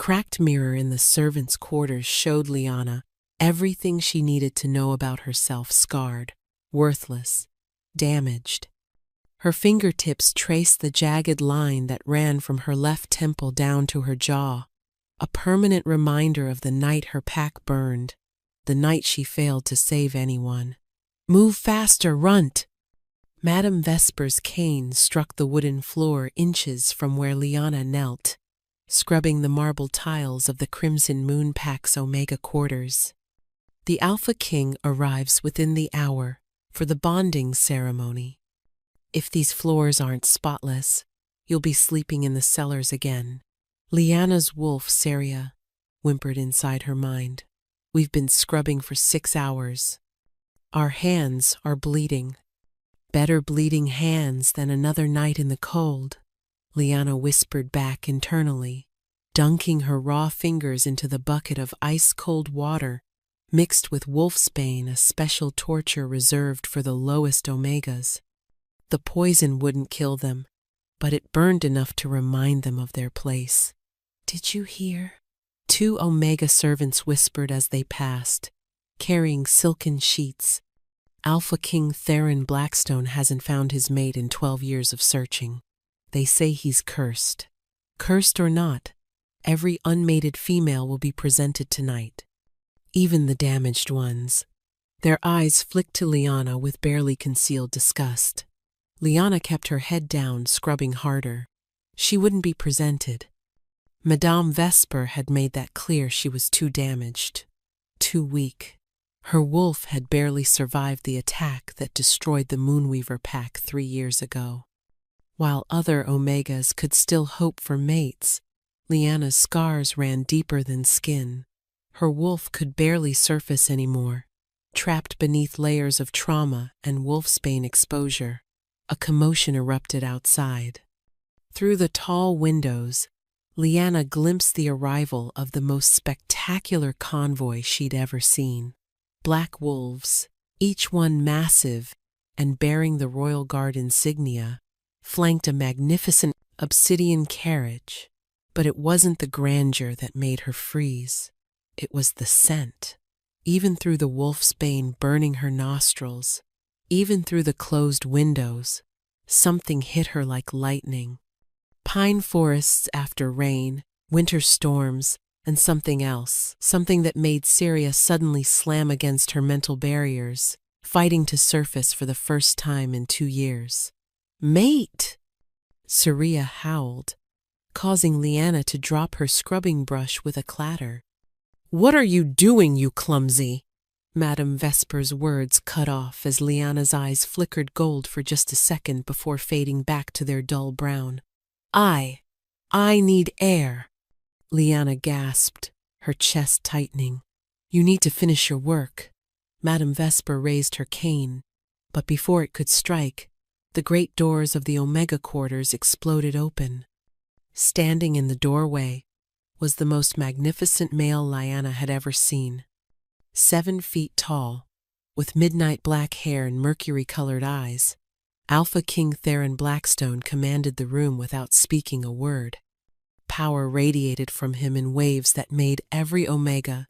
cracked mirror in the servants' quarters showed Liana everything she needed to know about herself: scarred, worthless, damaged. Her fingertips traced the jagged line that ran from her left temple down to her jaw, a permanent reminder of the night her pack burned, the night she failed to save anyone. "Move faster, runt!" Madame Vesper's cane struck the wooden floor inches from where Liana knelt, scrubbing the marble tiles of the Crimson Moon Pack's Omega quarters. The Alpha King arrives within the hour for the bonding ceremony. If these floors aren't spotless, you'll be sleeping in the cellars again. Liana's wolf, Saria, whimpered inside her mind. We've been scrubbing for 6 hours. Our hands are bleeding. Better bleeding hands than another night in the cold, Liana whispered back internally, dunking her raw fingers into the bucket of ice-cold water mixed with wolfsbane, a special torture reserved for the lowest omegas. The poison wouldn't kill them, but it burned enough to remind them of their place. "Did you hear?" 2 omega servants whispered as they passed, carrying silken sheets. Alpha King Theron Blackstone hasn't found his mate in 12 years of searching. They say he's cursed. Cursed or not, every unmated female will be presented tonight, even the damaged ones. Their eyes flicked to Liana with barely concealed disgust. Liana kept her head down, scrubbing harder. She wouldn't be presented. Madame Vesper had made that clear. She was too damaged, too weak. Her wolf had barely survived the attack that destroyed the Moonweaver pack 3 years ago. While other omegas could still hope for mates, Liana's scars ran deeper than skin. Her wolf could barely surface anymore, trapped beneath layers of trauma and wolfsbane exposure. A commotion erupted outside. Through the tall windows, Liana glimpsed the arrival of the most spectacular convoy she'd ever seen. Black wolves, each one massive and bearing the royal guard insignia, flanked a magnificent obsidian carriage. But it wasn't the grandeur that made her freeze. It was the scent. Even through the wolfsbane burning her nostrils, even through the closed windows, something hit her like lightning. Pine forests after rain, winter storms, and something else, something that made Saria suddenly slam against her mental barriers, fighting to surface for the first time in 2 years. "Mate!" Saria howled, causing Liana to drop her scrubbing brush with a clatter. "What are you doing, you clumsy?" Madame Vesper's words cut off as Liana's eyes flickered gold for just a second before fading back to their dull brown. I need air," Liana gasped, her chest tightening. "You need to finish your work." Madame Vesper raised her cane, but before it could strike, the great doors of the Omega quarters exploded open. Standing in the doorway was the most magnificent male Liana had ever seen. 7 feet tall, with midnight black hair and mercury-colored eyes, Alpha King Theron Blackstone commanded the room without speaking a word. Power radiated from him in waves that made every Omega,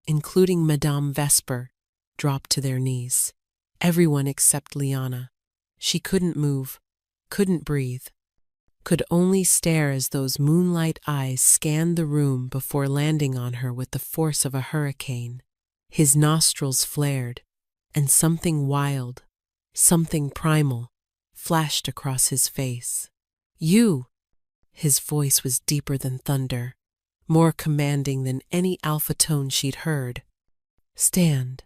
including Madame Vesper, drop to their knees. Everyone except Liana. She couldn't move, couldn't breathe, could only stare as those moonlight eyes scanned the room before landing on her with the force of a hurricane. His nostrils flared, and something wild, something primal, flashed across his face. "You!" His voice was deeper than thunder, more commanding than any alpha tone she'd heard. "Stand."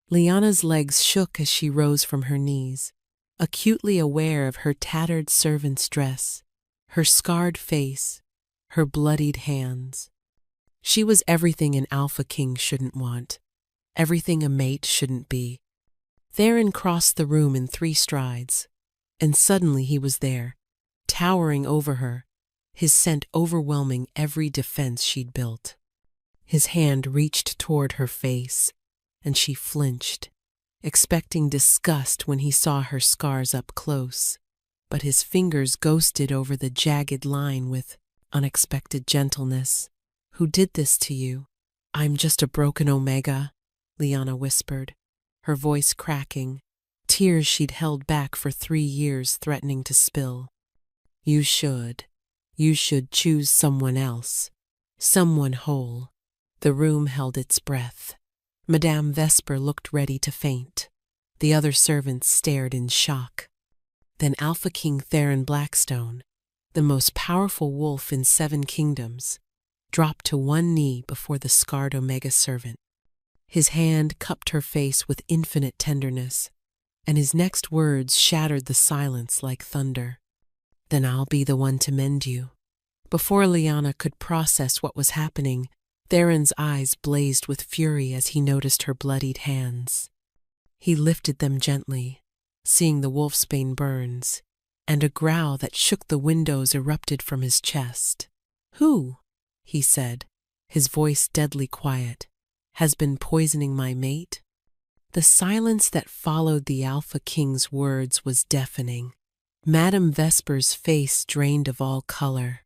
Liana's legs shook as she rose from her knees, acutely aware of her tattered servant's dress, her scarred face, her bloodied hands. She was everything an Alpha King shouldn't want, everything a mate shouldn't be. Theron crossed the room in 3 strides, and suddenly he was there, towering over her, his scent overwhelming every defense she'd built. His hand reached toward her face, and she flinched, expecting disgust when he saw her scars up close. But his fingers ghosted over the jagged line with unexpected gentleness. Who did this to you? I'm just a broken Omega, Liana whispered, her voice cracking, tears she'd held back for 3 years threatening to spill. You should choose someone else, someone whole. The room held its breath. Madame Vesper looked ready to faint. The other servants stared in shock. Then Alpha King Theron Blackstone, the most powerful wolf in 7 kingdoms, dropped to one knee before the scarred Omega servant. His hand cupped her face with infinite tenderness, and his next words shattered the silence like thunder. Then I'll be the one to mend you. Before Liana could process what was happening, Theron's eyes blazed with fury as he noticed her bloodied hands. He lifted them gently, seeing the wolfsbane burns, and a growl that shook the windows erupted from his chest. Who, he said, his voice deadly quiet, has been poisoning my mate? The silence that followed the Alpha King's words was deafening. Madame Vesper's face drained of all color,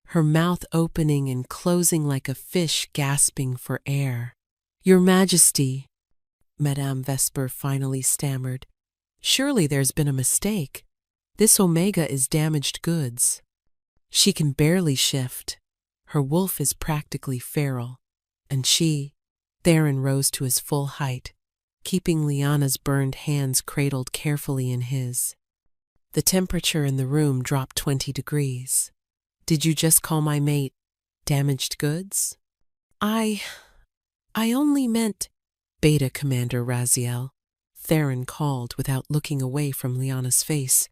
her mouth opening and closing like a fish gasping for air. Your Majesty, Madame Vesper finally stammered, surely there's been a mistake. This Omega is damaged goods. She can barely shift. Her wolf is practically feral, and Theron rose to his full height, keeping Liana's burned hands cradled carefully in his. The temperature in the room dropped 20 degrees. Did you just call my mate damaged goods? I only meant, Beta Commander Raziel, Theron called without looking away from Liana's face.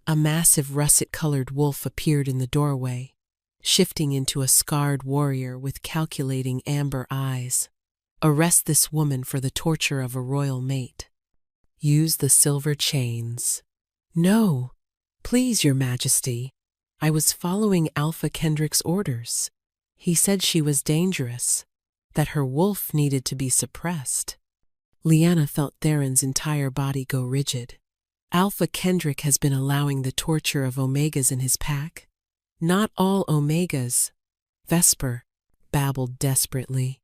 A massive russet-colored wolf appeared in the doorway, shifting into a scarred warrior with calculating amber eyes. Arrest this woman for the torture of a royal mate. Use the silver chains. No, please, Your Majesty. I was following Alpha Kendrick's orders. He said she was dangerous, that her wolf needed to be suppressed. Liana felt Theron's entire body go rigid. Alpha Kendrick has been allowing the torture of Omegas in his pack? Not all Omegas, Vesper babbled desperately.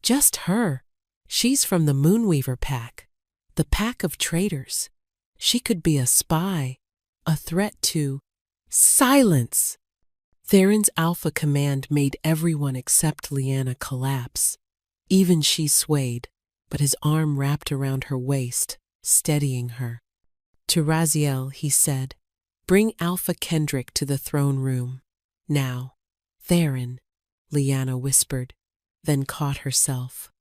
Just her. She's from the Moonweaver pack, the pack of traitors. She could be a spy, a threat to— Silence! Theron's alpha command made everyone except Liana collapse. Even she swayed, but his arm wrapped around her waist, steadying her. To Raziel, he said, bring Alpha Kendrick to the throne room. Now. Theron, Liana whispered, then caught herself.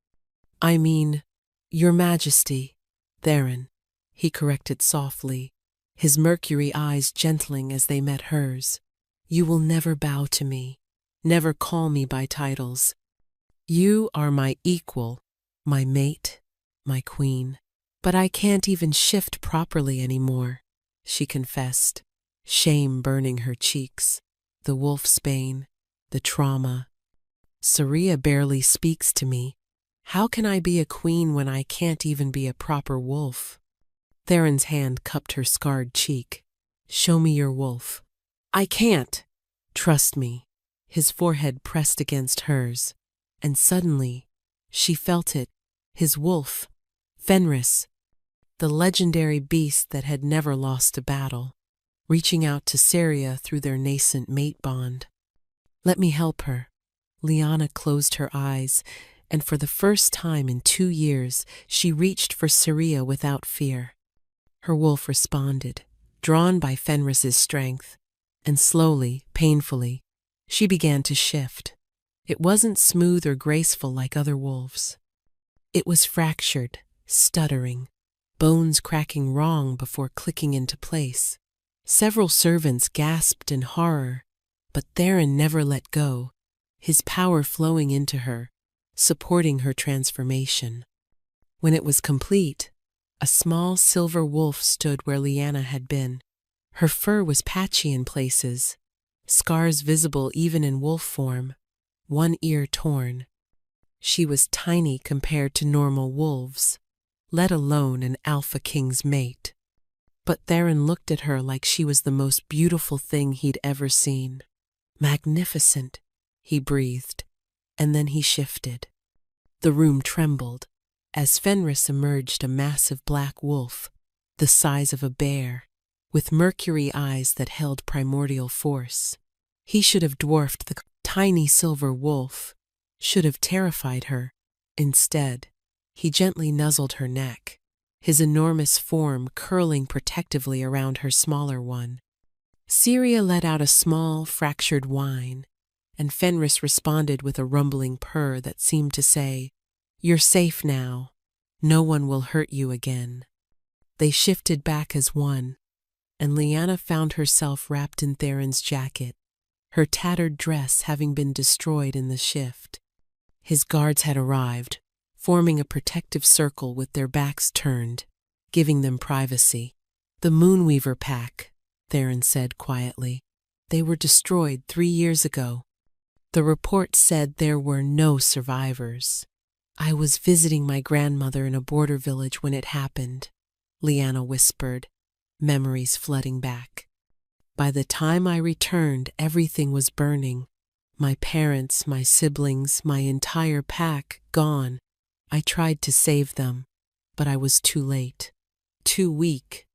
I mean, Your Majesty. Theron, he corrected softly, his mercury eyes gentling as they met hers. You will never bow to me, never call me by titles. You are my equal, my mate, my queen. But I can't even shift properly anymore, she confessed, shame burning her cheeks. The wolfsbane, the trauma. Saria barely speaks to me. How can I be a queen when I can't even be a proper wolf? Theron's hand cupped her scarred cheek. Show me your wolf. I can't. Trust me. His forehead pressed against hers, and suddenly, she felt it, his wolf, Fenris, the legendary beast that had never lost a battle, reaching out to Saria through their nascent mate bond. Let me help her. Liana closed her eyes, and for the first time in 2 years, she reached for Saria without fear. Her wolf responded, drawn by Fenris's strength, and slowly, painfully, she began to shift. It wasn't smooth or graceful like other wolves. It was fractured, stuttering, bones cracking wrong before clicking into place. Several servants gasped in horror, but Theron never let go, his power flowing into her, supporting her transformation. When it was complete, a small silver wolf stood where Liana had been. Her fur was patchy in places, scars visible even in wolf form, one ear torn. She was tiny compared to normal wolves, let alone an Alpha King's mate. But Theron looked at her like she was the most beautiful thing he'd ever seen. Magnificent, he breathed, and then he shifted. The room trembled as Fenris emerged, a massive black wolf, the size of a bear, with mercury eyes that held primordial force. He should have dwarfed the tiny silver wolf, should have terrified her. Instead, he gently nuzzled her neck, his enormous form curling protectively around her smaller one. Syria let out a small, fractured whine, and Fenris responded with a rumbling purr that seemed to say, "You're safe now. No one will hurt you again." They shifted back as one, and Lyanna found herself wrapped in Theron's jacket, her tattered dress having been destroyed in the shift. His guards had arrived, forming a protective circle with their backs turned, giving them privacy. "The Moonweaver pack," Theron said quietly. "They were destroyed 3 years ago. The report said there were no survivors. I was visiting my grandmother in a border village when it happened," Lyanna whispered, memories flooding back. "By the time I returned, everything was burning. My parents, my siblings, my entire pack gone. I tried to save them, but I was too late. Too weak.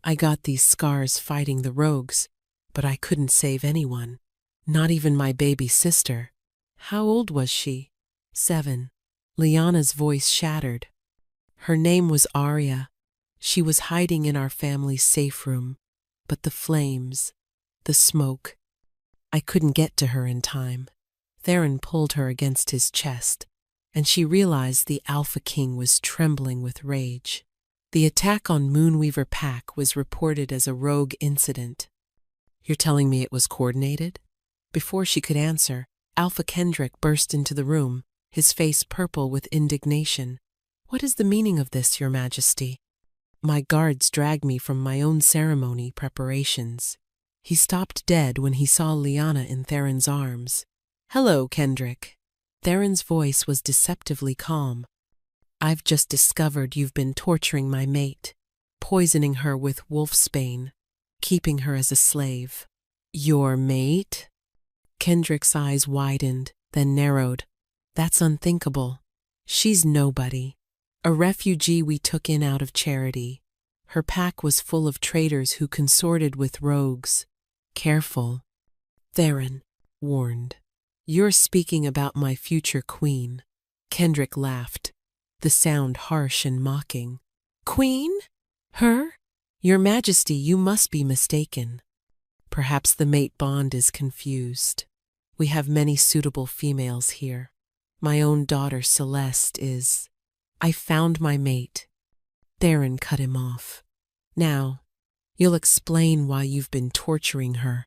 I got these scars fighting the rogues, but I couldn't save anyone. Not even my baby sister." "How old was she?" "7. Lyanna's voice shattered. "Her name was Arya. She was hiding in our family's safe room, but the flames, the smoke, I couldn't get to her in time." Theron pulled her against his chest, and she realized the Alpha King was trembling with rage. The attack on Moonweaver Pack was reported as a rogue incident. "You're telling me it was coordinated?" Before she could answer, Alpha Kendrick burst into the room, his face purple with indignation. "What is the meaning of this, Your Majesty? My guards dragged me from my own ceremony preparations." He stopped dead when he saw Lyanna in Theron's arms. "Hello, Kendrick." Theron's voice was deceptively calm. "I've just discovered you've been torturing my mate, poisoning her with wolfsbane, keeping her as a slave." "Your mate?" Kendrick's eyes widened, then narrowed. "That's unthinkable. She's nobody. A refugee we took in out of charity. Her pack was full of traitors who consorted with rogues. Careful," Theron warned. "You're speaking about my future queen." Kendrick laughed, the sound harsh and mocking. "Queen? Her? Your Majesty, you must be mistaken. Perhaps the mate bond is confused. We have many suitable females here. My own daughter Celeste is—" "I found my mate." Theron cut him off. "Now, you'll explain why you've been torturing her,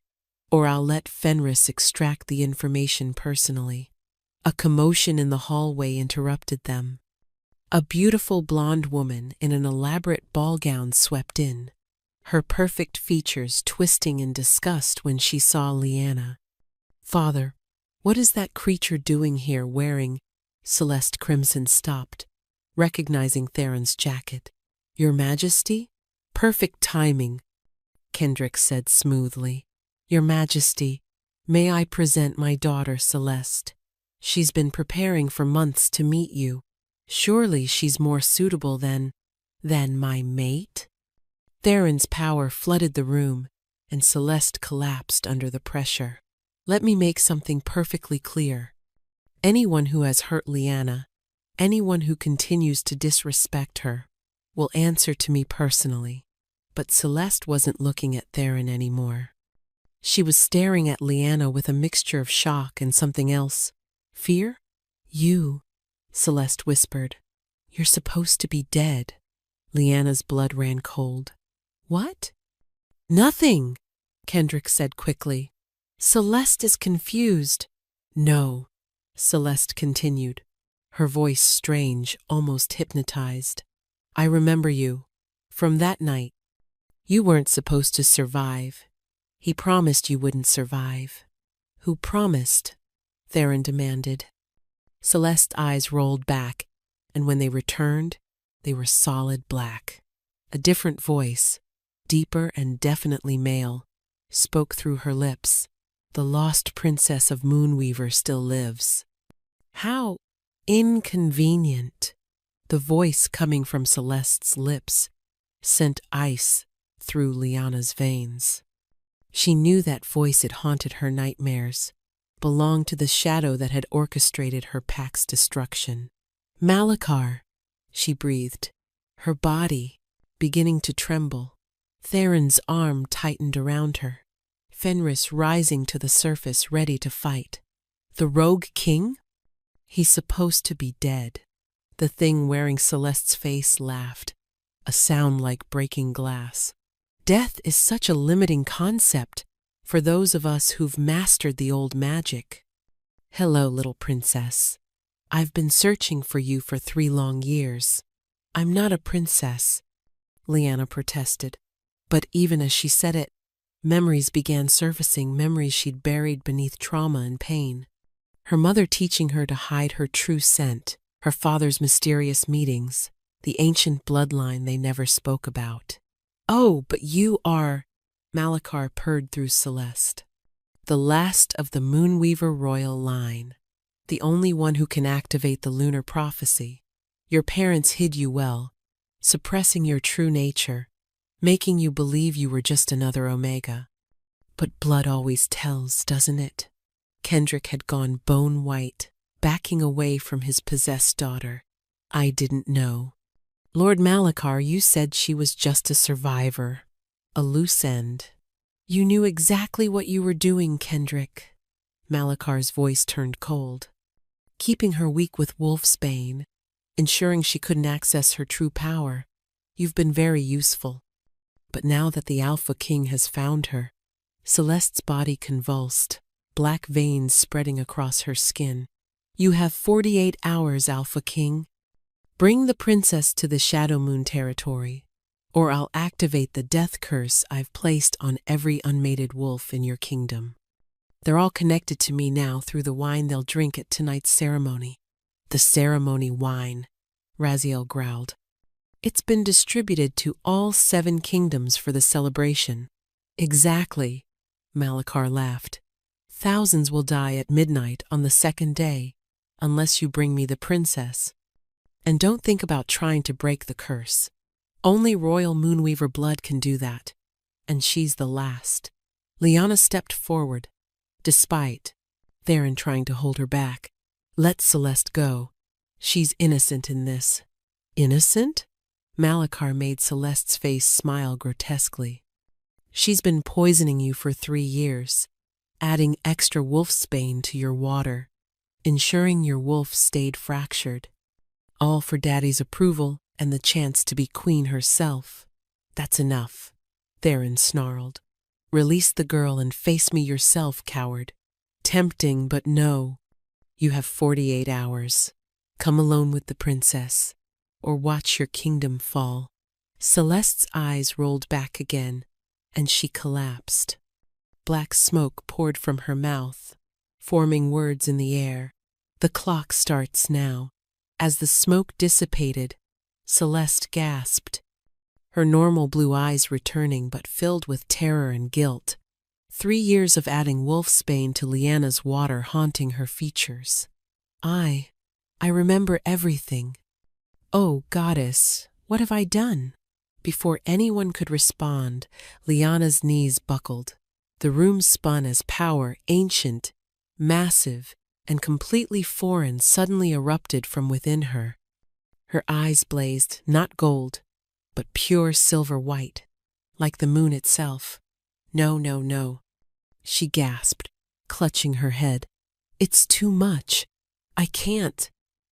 or I'll let Fenris extract the information personally." A commotion in the hallway interrupted them. A beautiful blonde woman in an elaborate ball gown swept in, her perfect features twisting in disgust when she saw Lyanna. "Father, what is that creature doing here wearing—" Celeste Crimson stopped, recognizing Theron's jacket. "Your Majesty?" "Perfect timing," Kendrick said smoothly. "Your Majesty, may I present my daughter Celeste? She's been preparing for months to meet you. Surely she's more suitable than my mate?" Theron's power flooded the room, and Celeste collapsed under the pressure. "Let me make something perfectly clear. Anyone who has hurt Lyanna, anyone who continues to disrespect her, will answer to me personally." But Celeste wasn't looking at Theron anymore. She was staring at Lyanna with a mixture of shock and something else. "Fear? You," Celeste whispered. "You're supposed to be dead." Lyanna's blood ran cold. "What?" "Nothing," Kendrick said quickly. "Celeste is confused." "No," Celeste continued, her voice strange, almost hypnotized. "I remember you. From that night. You weren't supposed to survive. He promised you wouldn't survive." "Who promised?" Theron demanded. Celeste's eyes rolled back, and when they returned, they were solid black. A different voice, deeper and definitely male, spoke through her lips. "The lost princess of Moonweaver still lives." How inconvenient. The voice coming from Celeste's lips sent ice through Liana's veins. She knew that voice had haunted her nightmares, belonged to the shadow that had orchestrated her pack's destruction. Malachar, she breathed, her body beginning to tremble. Theron's arm tightened around her, Fenris rising to the surface ready to fight. The rogue king? He's supposed to be dead. The thing wearing Celeste's face laughed, a sound like breaking glass. Death is such a limiting concept for those of us who've mastered the old magic. Hello, little princess. I've been searching for you for 3 long years. I'm not a princess, Liana protested. But even as she said it, memories began surfacing, memories she'd buried beneath trauma and pain. Her mother teaching her to hide her true scent, her father's mysterious meetings, the ancient bloodline they never spoke about. Oh, but you are, Malachar purred through Celeste. The last of the Moonweaver royal line, the only one who can activate the lunar prophecy. Your parents hid you well, suppressing your true nature, making you believe you were just another Omega. But blood always tells, doesn't it? Kendrick had gone bone white, backing away from his possessed daughter. I didn't know. Lord Malachar, you said she was just a survivor, a loose end. You knew exactly what you were doing, Kendrick. Malachar's voice turned cold. Keeping her weak with wolfsbane, ensuring she couldn't access her true power. You've been very useful. But now that the Alpha King has found her, Celeste's body convulsed, black veins spreading across her skin. You have 48 hours, Alpha King. Bring the princess to the Shadow Moon territory, or I'll activate the death curse I've placed on every unmated wolf in your kingdom. They're all connected to me now through the wine they'll drink at tonight's ceremony. The ceremony wine, Raziel growled. It's been distributed to all 7 kingdoms for the celebration. Exactly, Malachar laughed. Thousands will die at midnight on the 2nd day, unless you bring me the princess. And don't think about trying to break the curse. Only royal Moonweaver blood can do that, and she's the last. Liana stepped forward, despite Theron trying to hold her back. Let Celeste go. She's innocent in this. Innocent? Malachar made Celeste's face smile grotesquely. She's been poisoning you for 3 years, adding extra wolfsbane to your water, ensuring your wolf stayed fractured. All for Daddy's approval and the chance to be queen herself. That's enough, Theron snarled. Release the girl and face me yourself, coward. Tempting, but no. You have 48 hours. Come alone with the princess, or watch your kingdom fall. Celeste's eyes rolled back again, and she collapsed. Black smoke poured from her mouth, forming words in the air. The clock starts now. As the smoke dissipated, Celeste gasped, her normal blue eyes returning but filled with terror and guilt. 3 years of adding wolfsbane to Liana's water haunting her features. I remember everything. Oh, goddess, what have I done? Before anyone could respond, Liana's knees buckled. The room spun as power, ancient, massive, and completely foreign, suddenly erupted from within her. Her eyes blazed, not gold, but pure silver white, like the moon itself. No, no, no, she gasped, clutching her head. It's too much. I can't.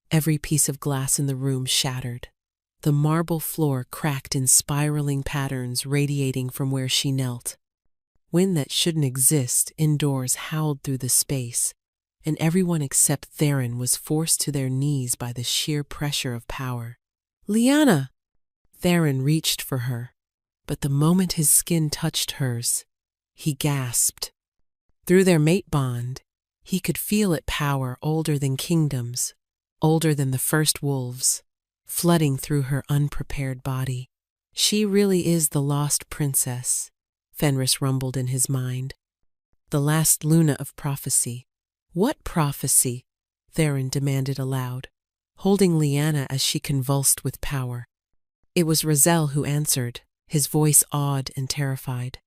Every piece of glass in the room shattered. The marble floor cracked in spiraling patterns radiating from where she knelt. Wind that shouldn't exist indoors howled through the space, and everyone except Theron was forced to their knees by the sheer pressure of power. Liana! Theron reached for her, but the moment his skin touched hers, he gasped. Through their mate bond, he could feel it, power older than kingdoms, older than the first wolves, flooding through her unprepared body. She really is the lost princess, Fenris rumbled in his mind. The last Luna of prophecy. What prophecy? Theron demanded aloud, holding Lyanna as she convulsed with power. It was Razel who answered, his voice awed and terrified.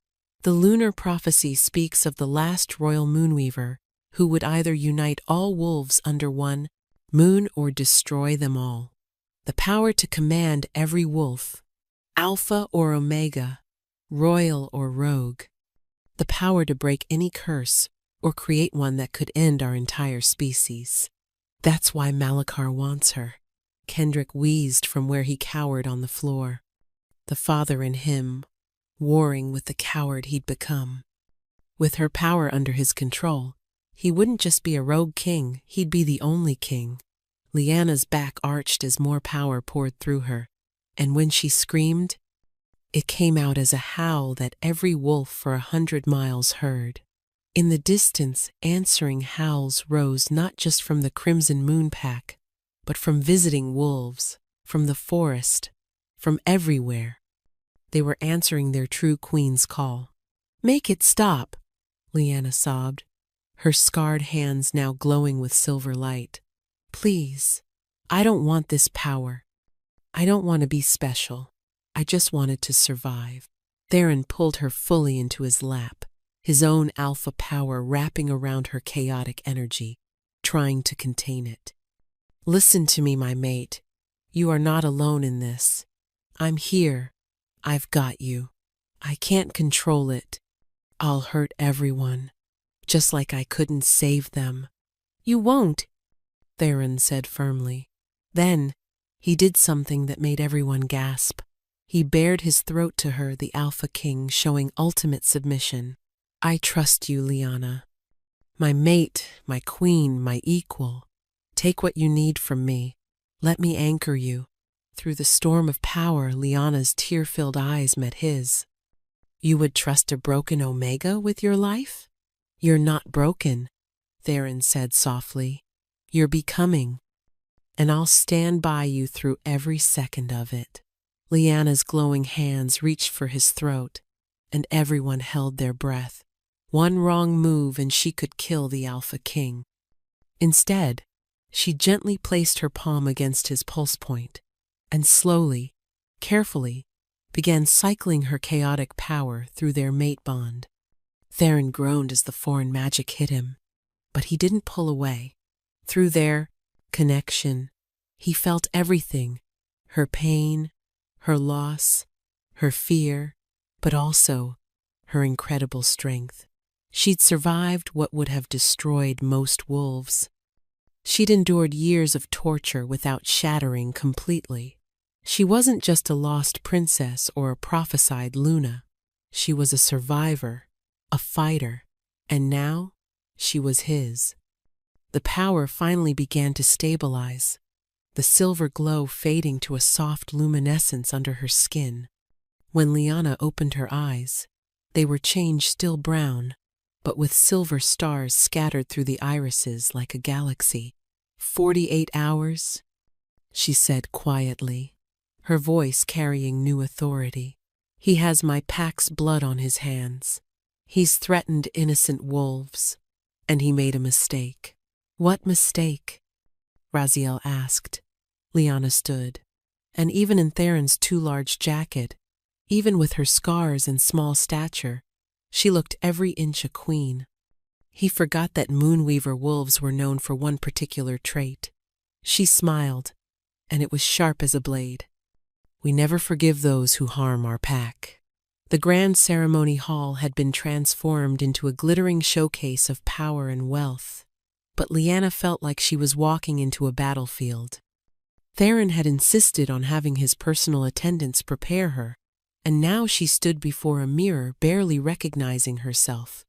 The lunar prophecy speaks of the last royal moonweaver who would either unite all wolves under one moon or destroy them all. The power to command every wolf, alpha or omega, royal or rogue. The power to break any curse or create one that could end our entire species. That's why Malachar wants her. Kendrick wheezed from where he cowered on the floor. The father in him, warring with the coward he'd become. With her power under his control, he wouldn't just be a rogue king, he'd be the only king. Lyanna's back arched as more power poured through her, and when she screamed, it came out as a howl that every wolf for 100 miles heard. In the distance, answering howls rose not just from the Crimson Moon Pack, but from visiting wolves, from the forest, from everywhere. They were answering their true queen's call. "Make it stop," Lyanna sobbed, her scarred hands now glowing with silver light. "Please, I don't want this power. I don't want to be special. I just wanted to survive." Theron pulled her fully into his lap, his own alpha power wrapping around her chaotic energy, trying to contain it. "Listen to me, my mate. You are not alone in this. I'm here. I've got you. I can't control it. I'll hurt everyone, just like I couldn't save them." "You won't," Theron said firmly. Then, he did something that made everyone gasp. He bared his throat to her, the Alpha King, showing ultimate submission. "I trust you, Lyanna. My mate, my queen, my equal. Take what you need from me. Let me anchor you." Through the storm of power, Lyanna's tear-filled eyes met his. "You would trust a broken Omega with your life?" "You're not broken," Theron said softly. "You're becoming. And I'll stand by you through every second of it." Lyanna's glowing hands reached for his throat, and everyone held their breath. One wrong move and she could kill the Alpha King. Instead, she gently placed her palm against his pulse point, and slowly, carefully, began cycling her chaotic power through their mate bond. Theron groaned as the foreign magic hit him, but he didn't pull away. Through their connection, he felt everything, her pain, her loss, her fear, but also her incredible strength. She'd survived what would have destroyed most wolves. She'd endured years of torture without shattering completely. She wasn't just a lost princess or a prophesied Luna. She was a survivor, a fighter, and now she was his. The power finally began to stabilize, the silver glow fading to a soft luminescence under her skin. When Lyanna opened her eyes, they were changed still brown, but with silver stars scattered through the irises like a galaxy. 48 hours, she said quietly, her voice carrying new authority. He has my pack's blood on his hands. He's threatened innocent wolves, and he made a mistake. What mistake? Raziel asked. Lyanna stood, and even in Theron's too large jacket, even with her scars and small stature, she looked every inch a queen. He forgot that Moonweaver wolves were known for one particular trait. She smiled, and it was sharp as a blade. We never forgive those who harm our pack. The grand ceremony hall had been transformed into a glittering showcase of power and wealth, but Lyanna felt like she was walking into a battlefield. Theron had insisted on having his personal attendants prepare her, and now she stood before a mirror barely recognizing herself.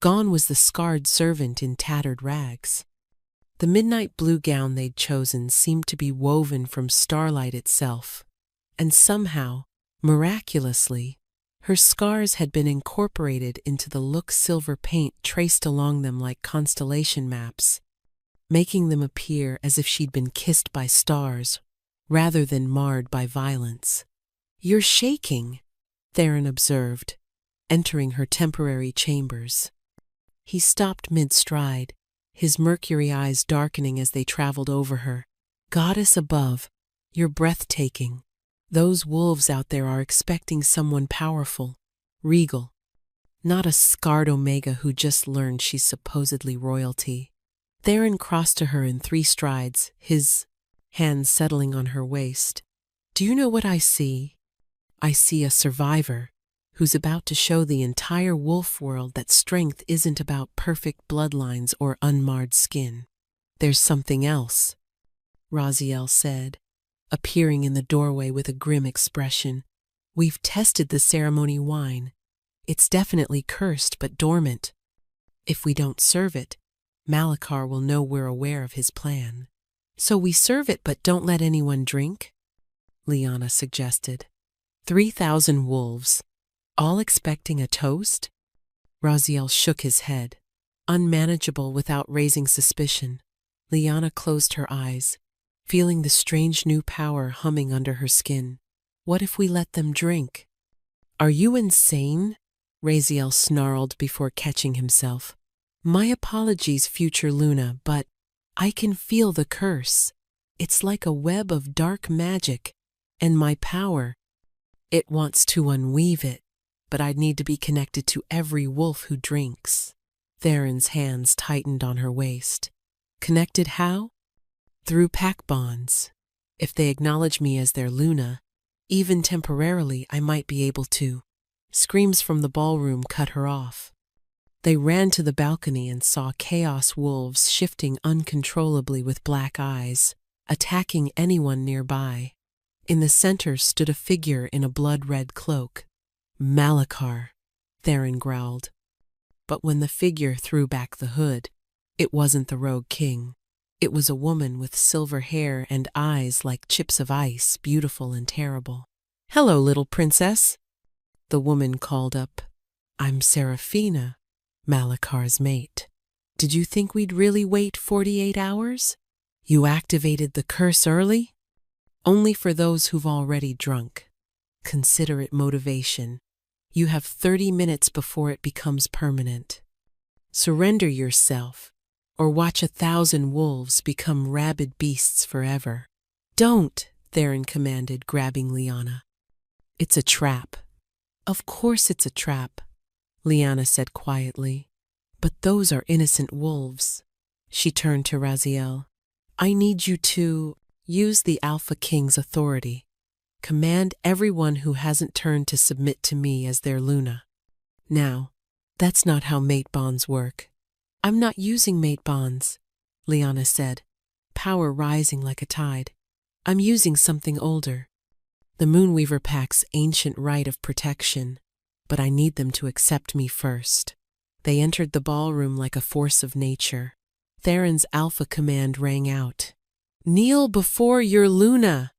Gone was the scarred servant in tattered rags. The midnight blue gown they'd chosen seemed to be woven from starlight itself, and somehow, miraculously, her scars had been incorporated into the look silver paint traced along them like constellation maps, making them appear as if she'd been kissed by stars, rather than marred by violence. "You're shaking," Theron observed, entering her temporary chambers. He stopped mid-stride, his mercury eyes darkening as they traveled over her. Goddess above, you're breathtaking. Those wolves out there are expecting someone powerful, regal, not a scarred Omega who just learned she's supposedly royalty. Theron crossed to her in 3 strides, his hands settling on her waist. Do you know what I see? I see a survivor who's about to show the entire wolf world that strength isn't about perfect bloodlines or unmarred skin. There's something else, Raziel said, appearing in the doorway with a grim expression. We've tested the ceremony wine. It's definitely cursed but dormant. If we don't serve it, Malachar will know we're aware of his plan. So we serve it but don't let anyone drink? Liana suggested. 3,000 wolves, all expecting a toast? Raziel shook his head, unmanageable without raising suspicion. Liana closed her eyes, feeling the strange new power humming under her skin. What if we let them drink? Are you insane? Raziel snarled before catching himself. My apologies, future Luna, but I can feel the curse. It's like a web of dark magic, and my power. It wants to unweave it, but I'd need to be connected to every wolf who drinks. Theron's hands tightened on her waist. Connected how? Through pack bonds. If they acknowledge me as their Luna, even temporarily, I might be able to. Screams from the ballroom cut her off. They ran to the balcony and saw chaos wolves shifting uncontrollably with black eyes, attacking anyone nearby. In the center stood a figure in a blood-red cloak. Malachar, Theron growled. But when the figure threw back the hood, it wasn't the rogue king. It was a woman with silver hair and eyes like chips of ice, beautiful and terrible. Hello, little princess, the woman called up. I'm Seraphina, Malachar's mate. Did you think we'd really wait 48 hours? You activated the curse early? Only for those who've already drunk. Consider it motivation. You have 30 minutes before it becomes permanent. Surrender yourself, or watch 1,000 wolves become rabid beasts forever. Don't, Theron commanded, grabbing Liana. It's a trap. Of course it's a trap, Liana said quietly. But those are innocent wolves. She turned to Raziel. I need you to use the Alpha King's authority. Command everyone who hasn't turned to submit to me as their Luna. Now, that's not how mate bonds work. I'm not using mate bonds, Liana said, power rising like a tide. I'm using something older. The Moonweaver Pack's ancient right of protection, but I need them to accept me first. They entered the ballroom like a force of nature. Theron's alpha command rang out. Kneel before your Luna!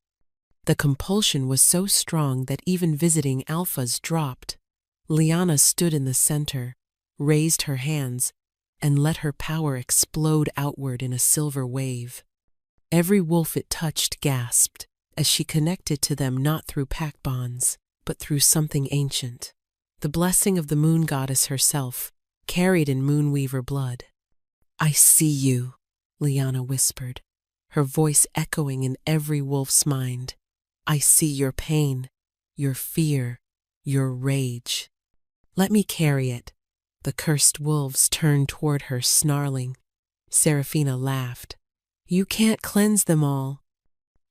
The compulsion was so strong that even visiting alphas dropped. Liana stood in the center, raised her hands, and let her power explode outward in a silver wave. Every wolf it touched gasped, as she connected to them not through pack bonds, but through something ancient. The blessing of the moon goddess herself, carried in Moonweaver blood. I see you, Liana whispered, her voice echoing in every wolf's mind. I see your pain, your fear, your rage. Let me carry it. The cursed wolves turned toward her, snarling. Seraphina laughed. You can't cleanse them all.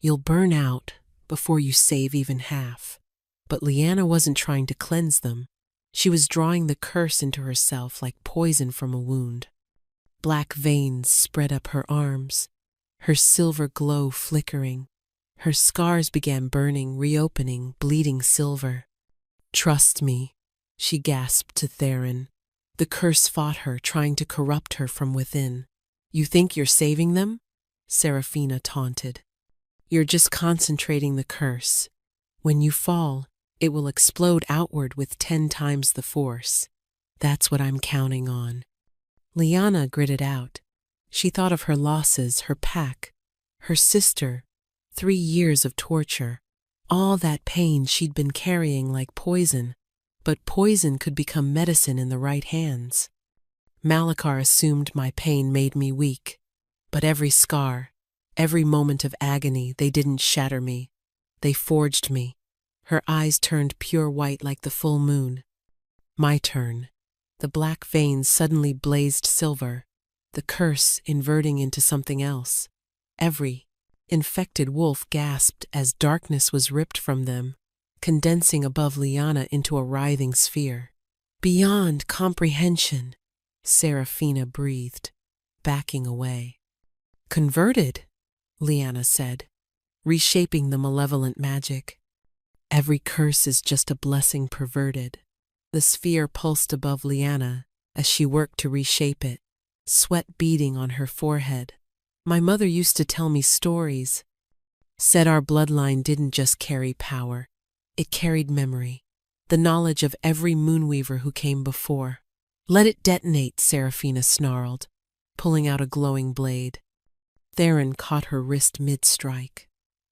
You'll burn out before you save even half. But Liana wasn't trying to cleanse them. She was drawing the curse into herself like poison from a wound. Black veins spread up her arms, her silver glow flickering. Her scars began burning, reopening, bleeding silver. Trust me, she gasped to Theron. The curse fought her, trying to corrupt her from within. You think you're saving them? Seraphina taunted. You're just concentrating the curse. When you fall, it will explode outward with 10 times the force. That's what I'm counting on. Liana gritted out. She thought of her losses, her pack, her sister, 3 years of torture, all that pain she'd been carrying like poison. But poison could become medicine in the right hands. Malachar assumed my pain made me weak. But every scar, every moment of agony, they didn't shatter me. They forged me. Her eyes turned pure white like the full moon. My turn. The black veins suddenly blazed silver, the curse inverting into something else. Every infected wolf gasped as darkness was ripped from them, condensing above Liana into a writhing sphere. Beyond comprehension, Serafina breathed, backing away. Converted, Liana said, reshaping the malevolent magic. Every curse is just a blessing perverted. The sphere pulsed above Liana as she worked to reshape it, sweat beading on her forehead. My mother used to tell me stories. Said our bloodline didn't just carry power, it carried memory, the knowledge of every moonweaver who came before. Let it detonate, Serafina snarled, pulling out a glowing blade. Theron caught her wrist mid-strike.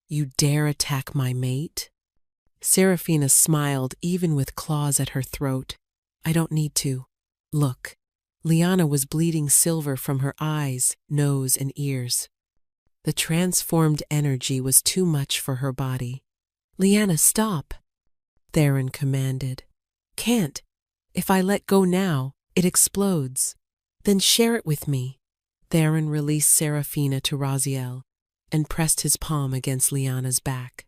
You dare attack my mate? Serafina smiled, even with claws at her throat. I don't need to. Look. Liana was bleeding silver from her eyes, nose, and ears. The transformed energy was too much for her body. Liana, stop, Theron commanded. Can't. If I let go now, it explodes. Then share it with me. Theron released Serafina to Raziel and pressed his palm against Liana's back.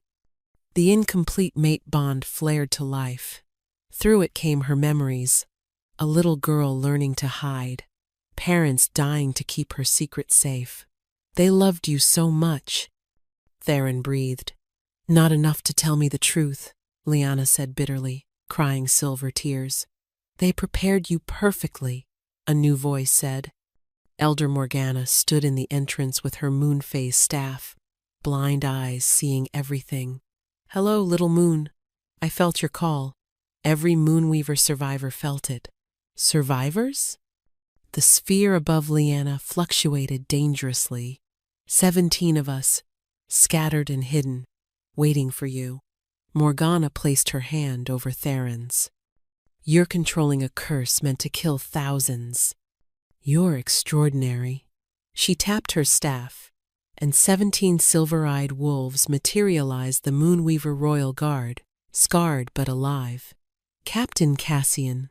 The incomplete mate bond flared to life. Through it came her memories. A little girl learning to hide. Parents dying to keep her secret safe. They loved you so much. Theron breathed. Not enough to tell me the truth, Liana said bitterly, crying silver tears. They prepared you perfectly, a new voice said. Elder Morgana stood in the entrance with her moon-phase staff, blind eyes seeing everything. Hello, little moon. I felt your call. Every Moonweaver survivor felt it. Survivors? The sphere above Liana fluctuated dangerously. 17 of us, scattered and hidden, waiting for you. Morgana placed her hand over Theron's. You're controlling a curse meant to kill thousands. You're extraordinary. She tapped her staff, and 17 silver-eyed wolves materialized the Moonweaver Royal Guard, scarred but alive. Captain Cassian.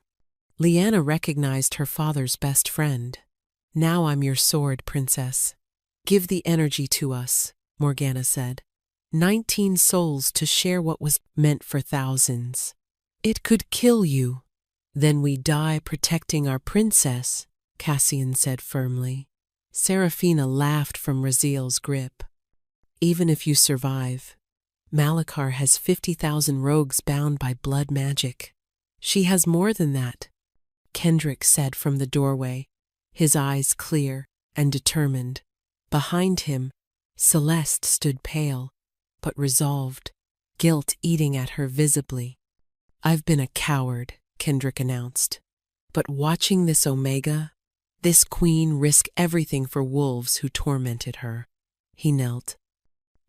Liana recognized her father's best friend. Now I'm your sword, princess. Give the energy to us, Morgana said. 19 souls to share what was meant for thousands. It could kill you. Then we die protecting our princess, Cassian said firmly. Serafina laughed from Raziel's grip. Even if you survive, Malachar has 50,000 rogues bound by blood magic. She has more than that, Kendrick said from the doorway, his eyes clear and determined. Behind him, Celeste stood pale, but resolved, guilt eating at her visibly. I've been a coward, Kendrick announced. But watching this Omega, this queen risk everything for wolves who tormented her. He knelt.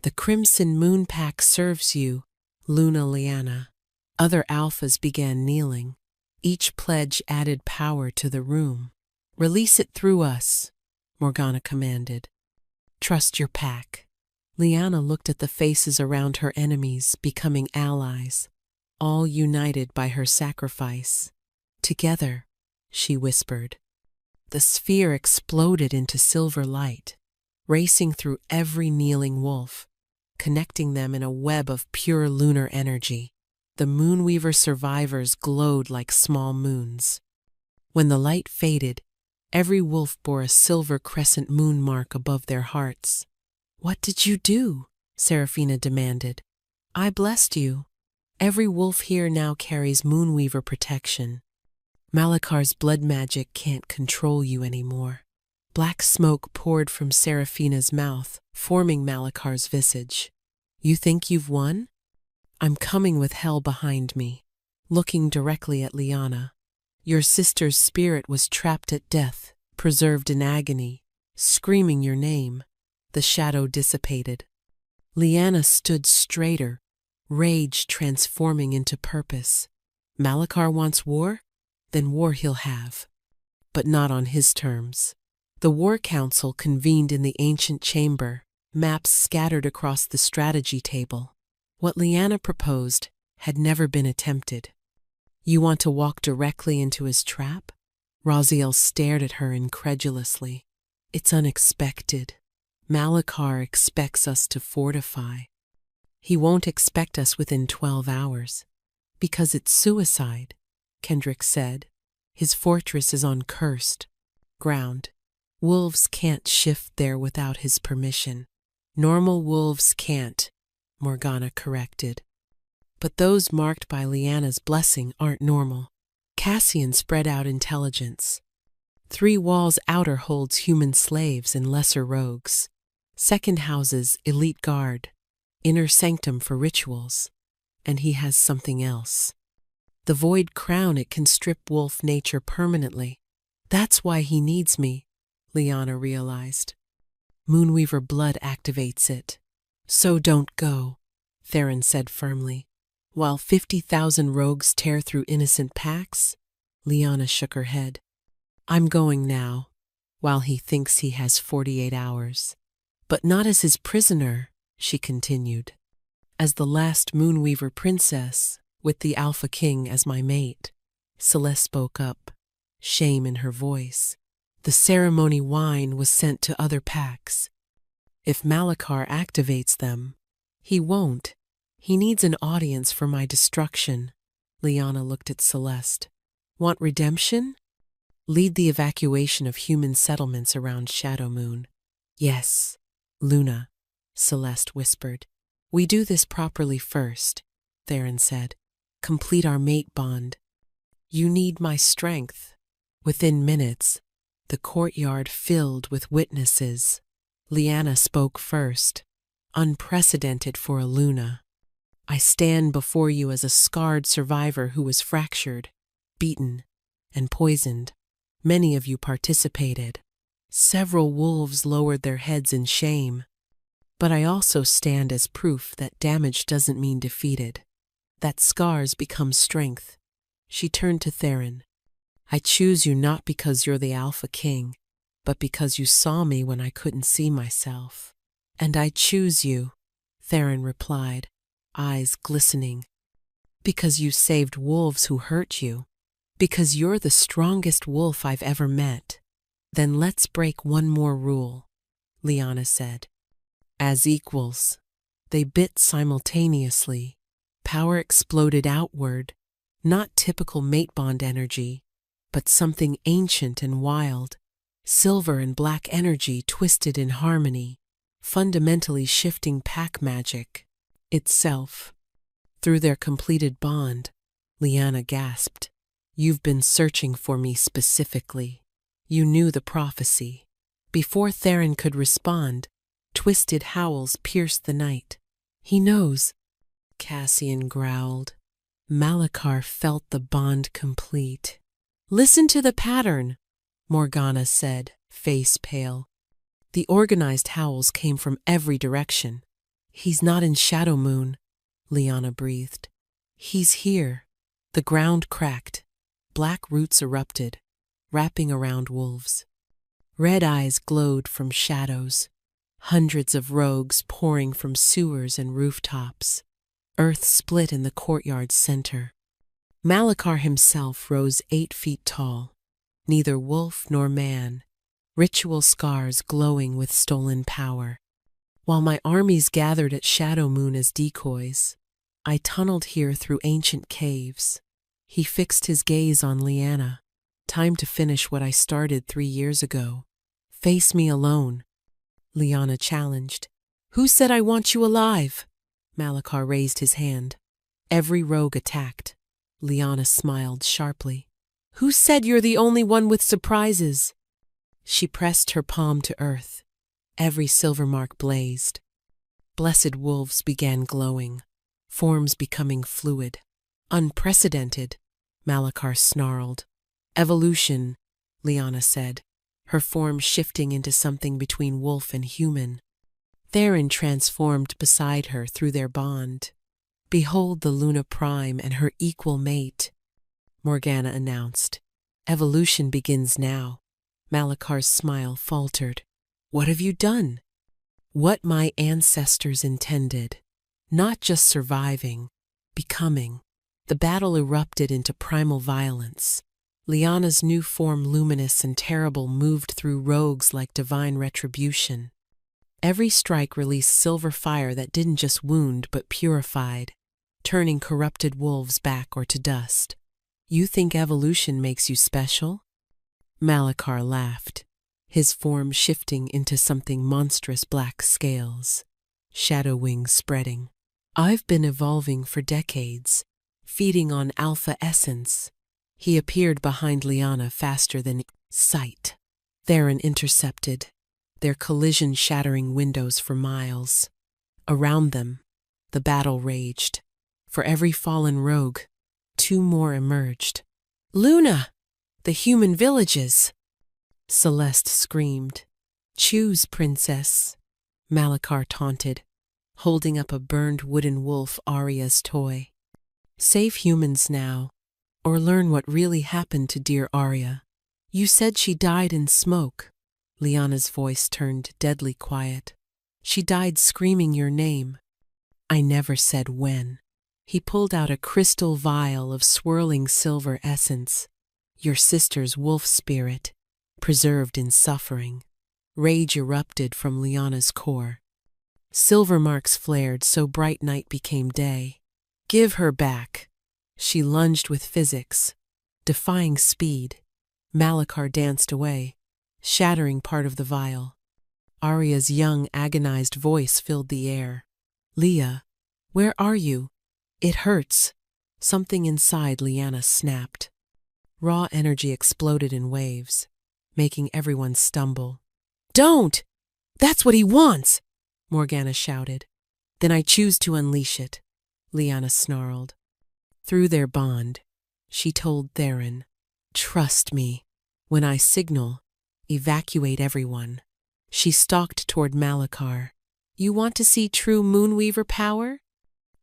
The Crimson Moon Pack serves you, Luna Liana. Other alphas began kneeling. Each pledge added power to the room. Release it through us, Morgana commanded. Trust your pack. Liana looked at the faces around her enemies, becoming allies, all united by her sacrifice. Together, she whispered. The sphere exploded into silver light, racing through every kneeling wolf, connecting them in a web of pure lunar energy. The Moonweaver survivors glowed like small moons. When the light faded, every wolf bore a silver crescent moon mark above their hearts. What did you do? Serafina demanded. I blessed you. Every wolf here now carries Moonweaver protection. Malachar's blood magic can't control you anymore. Black smoke poured from Serafina's mouth, forming Malachar's visage. You think you've won? I'm coming with hell behind me, looking directly at Liana. Your sister's spirit was trapped at death, preserved in agony, screaming your name. The shadow dissipated. Liana stood straighter, rage transforming into purpose. Malachar wants war? Then war he'll have. but not on his terms. The War Council convened in the ancient chamber, maps scattered across the strategy table. What Lyanna proposed had never been attempted. You want to walk directly into his trap? Raziel stared at her incredulously. It's unexpected. Malachar expects us to fortify. He won't expect us within 12 hours. Because it's suicide, Kendrick said. His fortress is on cursed ground. Wolves can't shift there without his permission. Normal wolves can't, Morgana corrected. But those marked by Lyanna's blessing aren't normal. Cassian spread out intelligence. 3 walls outer holds human slaves and lesser rogues. Second houses elite guard. Inner sanctum for rituals. And he has something else. The void crown, it can strip wolf nature permanently. That's why he needs me, Lyanna realized. Moonweaver blood activates it. So don't go, Theron said firmly. While 50,000 rogues tear through innocent packs, Lyanna shook her head. I'm going now, while he thinks he has 48 hours. But not as his prisoner, she continued. As the last Moonweaver princess, with the Alpha King as my mate. Celeste spoke up, shame in her voice. The ceremony wine was sent to other packs. If Malachar activates them, he won't. He needs an audience for my destruction. Lyanna looked at Celeste. Want redemption? Lead the evacuation of human settlements around Shadowmoon. Yes, Luna, Celeste whispered. We do this properly first, Theron said. Complete our mate bond. You need my strength. Within minutes, the courtyard filled with witnesses. Lyanna spoke first, unprecedented for a Luna. I stand before you as a scarred survivor who was fractured, beaten, and poisoned. Many of you participated. Several wolves lowered their heads in shame. But I also stand as proof that damage doesn't mean defeated, that scars become strength. She turned to Theron. I choose you not because you're the Alpha King, but because you saw me when I couldn't see myself. And I choose you, Theron replied, eyes glistening. Because you saved wolves who hurt you. Because you're the strongest wolf I've ever met. Then let's break one more rule, Lyanna said. As equals. They bit simultaneously. Power exploded outward, not typical mate bond energy, but something ancient and wild. Silver and black energy twisted in harmony, fundamentally shifting pack magic itself. Through their completed bond, Lyanna gasped. You've been searching for me specifically. You knew the prophecy. Before Theron could respond, twisted howls pierced the night. He knows, Cassian growled. Malachar felt the bond complete. Listen to the pattern, Morgana said, face pale. The organized howls came from every direction. He's not in Shadowmoon, Lyanna breathed. He's here. The ground cracked. Black roots erupted, wrapping around wolves. Red eyes glowed from shadows. Hundreds of rogues pouring from sewers and rooftops. Earth split in the courtyard's center. Malachar himself rose 8 feet tall, neither wolf nor man, ritual scars glowing with stolen power. While my armies gathered at Shadowmoon as decoys, I tunneled here through ancient caves. He fixed his gaze on Lyanna. Time to finish what I started 3 years ago. Face me alone, Lyanna challenged. Who said I want you alive? Malachar raised his hand. Every rogue attacked. Lyanna smiled sharply. Who said you're the only one with surprises? She pressed her palm to earth. Every silver mark blazed. Blessed wolves began glowing, forms becoming fluid. Unprecedented, Malachar snarled. Evolution, Lyanna said, her form shifting into something between wolf and human. Theron transformed beside her through their bond. Behold the Luna Prime and her equal mate, Morgana announced. Evolution begins now. Malakar's smile faltered. What have you done? What my ancestors intended. Not just surviving, becoming. The battle erupted into primal violence. Liana's new form, luminous and terrible, moved through rogues like divine retribution. Every strike released silver fire that didn't just wound but purified, turning corrupted wolves back or to dust. You think evolution makes you special? Malakar laughed, his form shifting into something monstrous, black scales, shadow wings spreading. I've been evolving for decades, feeding on alpha essence. He appeared behind Liana faster than sight. Theron intercepted, their collision shattering windows for miles. Around them, the battle raged. For every fallen rogue, 2 more emerged. Luna! The human villages! Celeste screamed. Choose, princess, Malakar taunted, holding up a burned wooden wolf, Arya's toy. Save humans now, or learn what really happened to dear Arya. You said she died in smoke. Liana's voice turned deadly quiet. She died screaming your name. I never said when. He pulled out a crystal vial of swirling silver essence. Your sister's wolf spirit, preserved in suffering. Rage erupted from Liana's core. Silver marks flared so bright night became day. Give her back. She lunged with physics, defying speed. Malakar danced away, shattering part of the vial. Arya's young, agonized voice filled the air. Leah, where are you? It hurts. Something inside Liana snapped. Raw energy exploded in waves, making everyone stumble. Don't! That's what he wants! Morgana shouted. Then I choose to unleash it, Liana snarled. Through their bond, she told Theron, trust me. When I signal, evacuate everyone. She stalked toward Malakar. You want to see true Moonweaver power?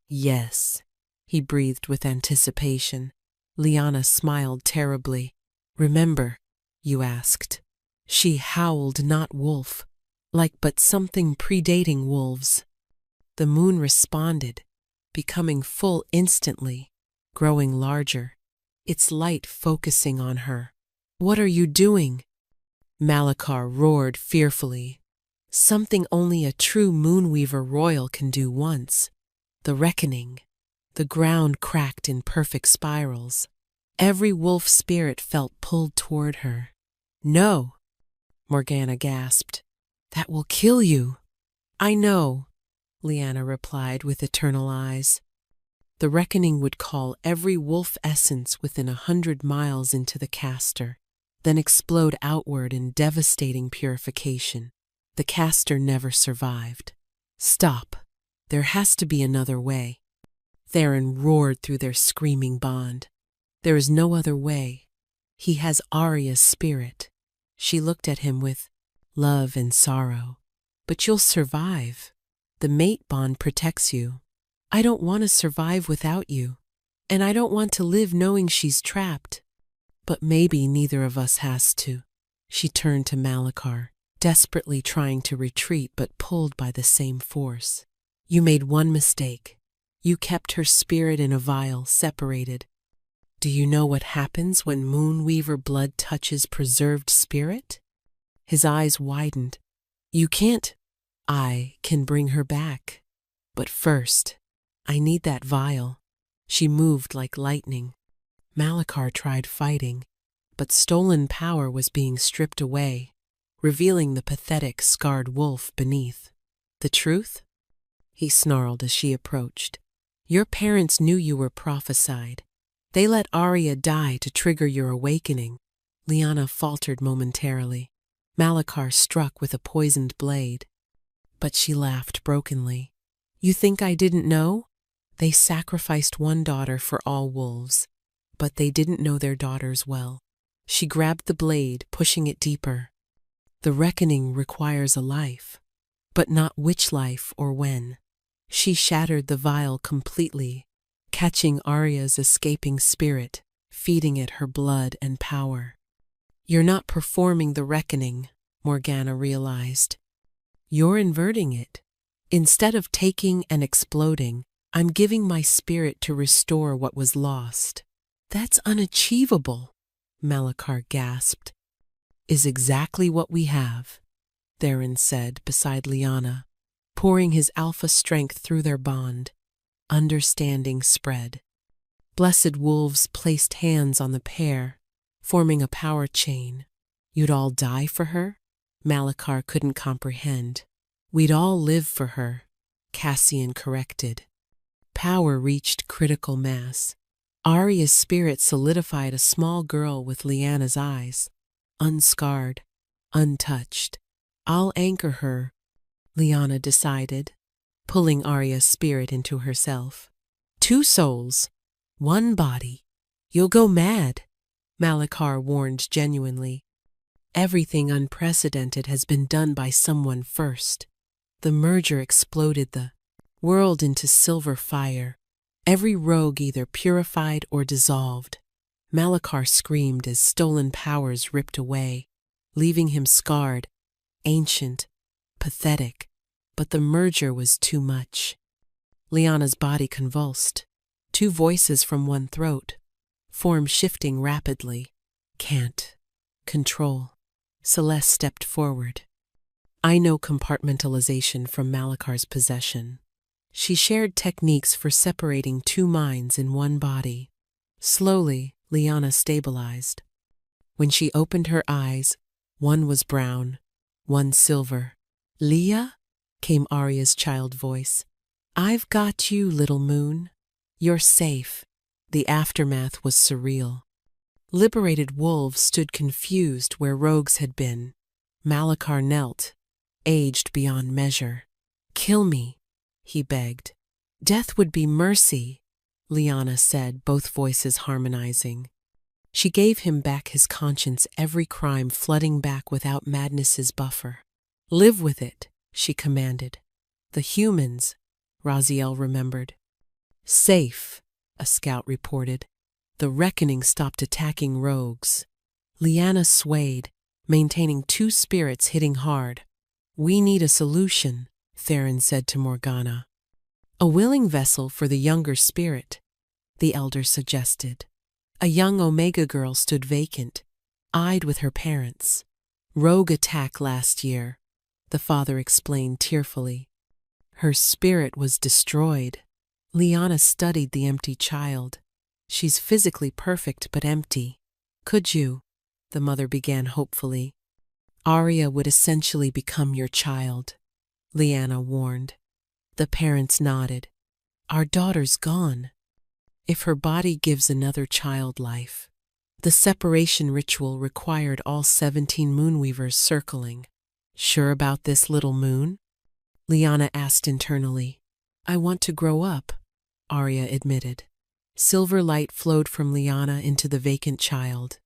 Yes, he breathed with anticipation. Liana smiled terribly. Remember, you asked. She howled, not wolf, like but something predating wolves. The moon responded, becoming full instantly, growing larger, its light focusing on her. What are you doing? Malakar roared fearfully. Something only a true Moonweaver royal can do once. The reckoning. The ground cracked in perfect spirals. Every wolf spirit felt pulled toward her. No, Morgana gasped. That will kill you. I know, Liana replied with eternal eyes. The reckoning would call every wolf essence within 100 miles into the caster, then explode outward in devastating purification. The caster never survived. Stop. There has to be another way. Theron roared through their screaming bond. There is no other way. He has Arya's spirit. She looked at him with love and sorrow. But you'll survive. The mate bond protects you. I don't want to survive without you. And I don't want to live knowing she's trapped. But maybe neither of us has to. She turned to Malakar, desperately trying to retreat but pulled by the same force. You made one mistake. You kept her spirit in a vial, separated. Do you know what happens when Moonweaver blood touches preserved spirit? His eyes widened. You can't. I can bring her back. But first, I need that vial. She moved like lightning. Malakar tried fighting, but stolen power was being stripped away, revealing the pathetic, scarred wolf beneath. The truth? He snarled as she approached. Your parents knew you were prophesied. They let Arya die to trigger your awakening. Liana faltered momentarily. Malakar struck with a poisoned blade. But she laughed brokenly. You think I didn't know? They sacrificed one daughter for all wolves, but they didn't know their daughters well. She grabbed the blade, pushing it deeper. The reckoning requires a life, but not which life or when. She shattered the vial completely, catching Arya's escaping spirit, feeding it her blood and power. You're not performing the reckoning, Morgana realized. You're inverting it. Instead of taking and exploding, I'm giving my spirit to restore what was lost. That's unachievable, Malachar gasped. Is exactly what we have, Theron said beside Liana, pouring his alpha strength through their bond. Understanding spread. Blessed wolves placed hands on the pair, forming a power chain. You'd all die for her? Malachar couldn't comprehend. We'd all live for her, Cassian corrected. Power reached critical mass. Arya's spirit solidified a small girl with Lyanna's eyes, unscarred, untouched. I'll anchor her, Lyanna decided, pulling Arya's spirit into herself. 2 souls, 1 body. You'll go mad, Malachar warned genuinely. Everything unprecedented has been done by someone first. The merger exploded the world into silver fire. Every rogue either purified or dissolved. Malachar screamed as stolen powers ripped away, leaving him scarred, ancient, pathetic. But the merger was too much. Lyanna's body convulsed. 2 voices from one throat, form shifting rapidly. Can't control. Celeste stepped forward. I know compartmentalization from Malachar's possession. She shared techniques for separating 2 minds in one body. Slowly, Lyanna stabilized. When she opened her eyes, one was brown, one silver. Leah? Came Arya's child voice. I've got you, little moon. You're safe. The aftermath was surreal. Liberated wolves stood confused where rogues had been. Malachar knelt, aged beyond measure. Kill me, he begged. Death would be mercy, Lyanna said, both voices harmonizing. She gave him back his conscience, every crime flooding back without madness's buffer. Live with it, she commanded. The humans, Raziel remembered. Safe, a scout reported. The reckoning stopped attacking rogues. Lyanna swayed, maintaining 2 spirits hitting hard. We need a solution, Theron said to Morgana. A willing vessel for the younger spirit, the elder suggested. A young Omega girl stood vacant, eyed with her parents. Rogue attack last year, the father explained tearfully. Her spirit was destroyed. Lyanna studied the empty child. She's physically perfect but empty. Could you? The mother began hopefully. Arya would essentially become your child, Lyanna warned. The parents nodded. Our daughter's gone. If her body gives another child life. The separation ritual required all 17 moonweavers circling. Sure about this, little moon? Lyanna asked internally. I want to grow up, Arya admitted. Silver light flowed from Lyanna into the vacant child.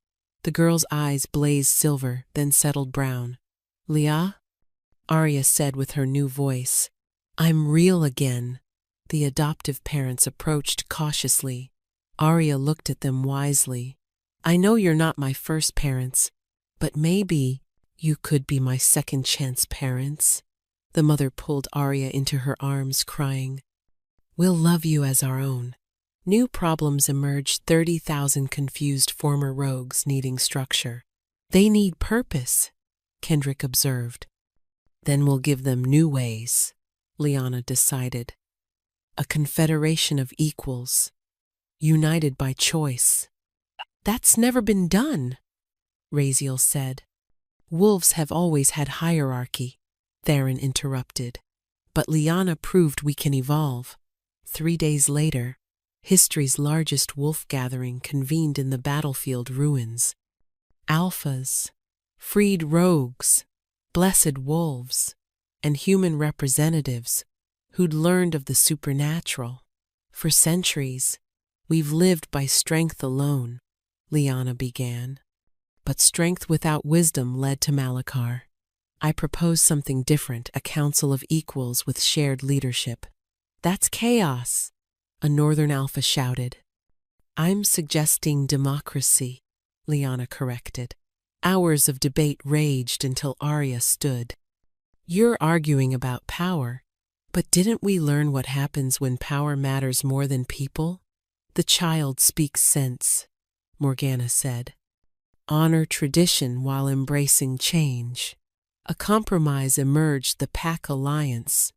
The girl's eyes blazed silver, then settled brown. Leah? Arya said with her new voice. I'm real again. The adoptive parents approached cautiously. Arya looked at them wisely. I know you're not my first parents, but maybe you could be my second chance parents. The mother pulled Arya into her arms, crying, We'll love you as our own. New problems emerged, 30,000 confused former rogues needing structure. They need purpose, Kendrick observed. Then we'll give them new ways, Lyanna decided. A confederation of equals, united by choice. That's never been done, Raziel said. Wolves have always had hierarchy, Theron interrupted. But Lyanna proved we can evolve. 3 days later, history's largest wolf gathering convened in the battlefield ruins. Alphas, freed rogues, blessed wolves, and human representatives who'd learned of the supernatural. For centuries, we've lived by strength alone, Lyanna began. But strength without wisdom led to Malachar. I propose something different, a council of equals with shared leadership. That's chaos, a northern alpha shouted. I'm suggesting democracy, Liana corrected. Hours of debate raged until Arya stood. You're arguing about power, but didn't we learn what happens when power matters more than people? The child speaks sense, Morgana said. Honor tradition while embracing change. A compromise emerged, the Pack Alliance,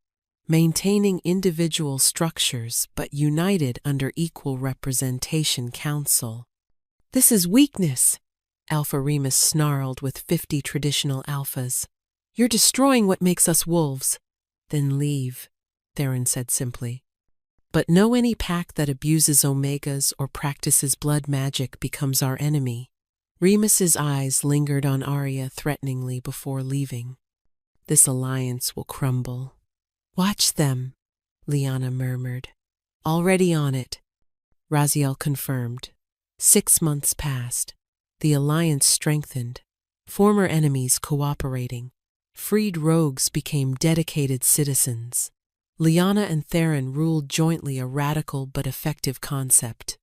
maintaining individual structures but united under equal representation council. This is weakness, Alpha Remus snarled with 50 traditional alphas. You're destroying what makes us wolves. Then leave, Theron said simply. But know any pack that abuses omegas or practices blood magic becomes our enemy. Remus's eyes lingered on Arya threateningly before leaving. This alliance will crumble. Watch them, Liana murmured. Already on it, Raziel confirmed. 6 months passed. The alliance strengthened. Former enemies cooperating. Freed rogues became dedicated citizens. Liana and Theron ruled jointly, a radical but effective concept.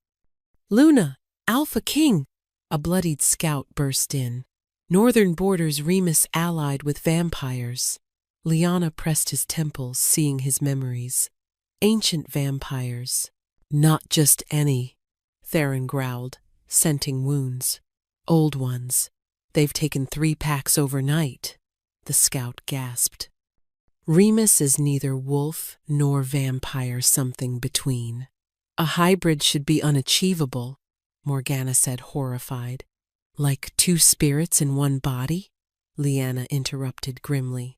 Luna, Alpha King! A bloodied scout burst in. Northern borders, Remus allied with vampires. Liana pressed his temples, seeing his memories. Ancient vampires. Not just any, Theron growled, scenting wounds. Old ones. They've taken 3 packs overnight, the scout gasped. Remus is neither wolf nor vampire, something between. A hybrid should be unachievable, Morgana said, horrified. Like 2 spirits in one body? Liana interrupted grimly.